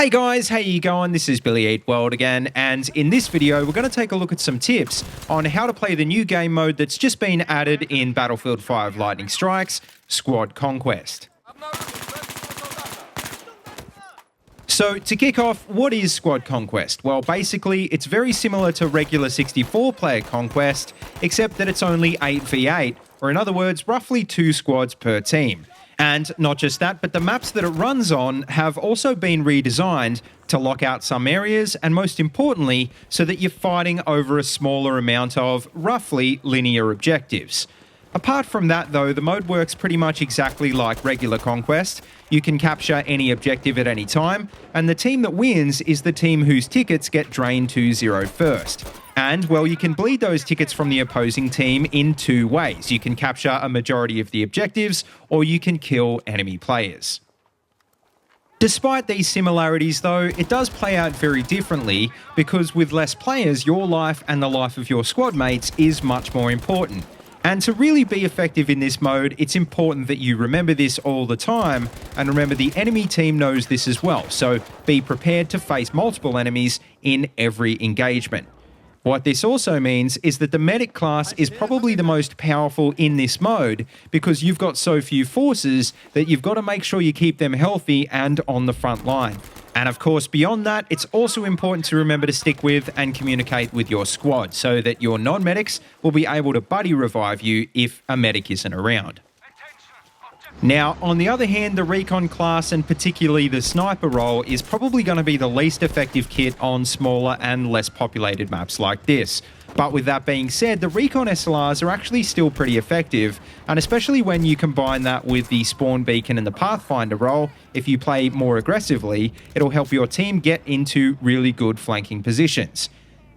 Hey guys, how you going? This is BillyEatWorld again, and in this video we're going to take a look at some tips on how to play the new game mode that's just been added in Battlefield 5 Lightning Strikes, Squad Conquest. So to kick off, what is Squad Conquest? Well, basically it's very similar to regular 64-player Conquest, except that it's only 8v8, or in other words, roughly 2 squads per team. And not just that, but the maps that it runs on have also been redesigned to lock out some areas, and most importantly, so that you're fighting over a smaller amount of roughly linear objectives. Apart from that though, the mode works pretty much exactly like regular Conquest. You can capture any objective at any time, and the team that wins is the team whose tickets get drained to zero first. And, well, you can bleed those tickets from the opposing team in 2 ways. You can capture a majority of the objectives, or you can kill enemy players. Despite these similarities though, it does play out very differently, because with less players, your life and the life of your squad mates is much more important. And to really be effective in this mode, it's important that you remember this all the time, and remember the enemy team knows this as well, so be prepared to face multiple enemies in every engagement. What this also means is that the medic class is probably the most powerful in this mode, because you've got so few forces that you've got to make sure you keep them healthy and on the front line. And of course, beyond that, it's also important to remember to stick with and communicate with your squad so that your non-medics will be able to buddy revive you if a medic isn't around. Now, on the other hand, the recon class, and particularly the sniper role, is probably going to be the least effective kit on smaller and less populated maps like this. But with that being said, the recon SLRs are actually still pretty effective, and especially when you combine that with the spawn beacon and the pathfinder role, if you play more aggressively, it'll help your team get into really good flanking positions.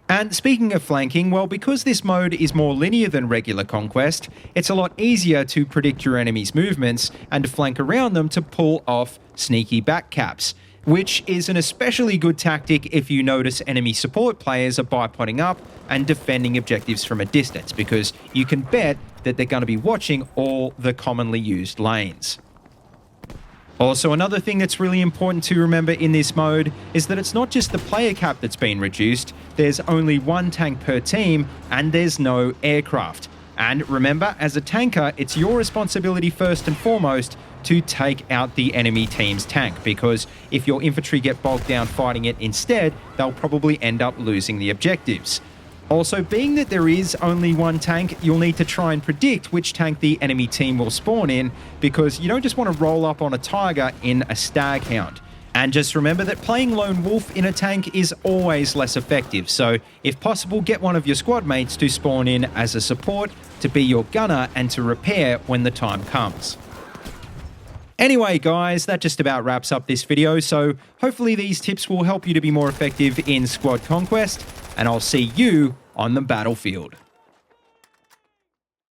And speaking of flanking, well, because this mode is more linear than regular Conquest, it's a lot easier to predict your enemy's movements and to flank around them to pull off sneaky backcaps, which is an especially good tactic if you notice enemy support players are bipoding up and defending objectives from a distance, because you can bet that they're going to be watching all the commonly used lanes. Also, another thing that's really important to remember in this mode is that it's not just the player cap that's been reduced, there's only 1 tank per team and there's no aircraft. And remember, as a tanker, it's your responsibility first and foremost to take out the enemy team's tank, because if your infantry get bogged down fighting it instead, they'll probably end up losing the objectives. Also, being that there is only 1 tank, you'll need to try and predict which tank the enemy team will spawn in, because you don't just want to roll up on a tiger in a staghound. And just remember that playing lone wolf in a tank is always less effective, so if possible, get one of your squad mates to spawn in as a support, to be your gunner and to repair when the time comes. Anyway guys, that just about wraps up this video, so hopefully these tips will help you to be more effective in Squad Conquest, and I'll see you on the battlefield.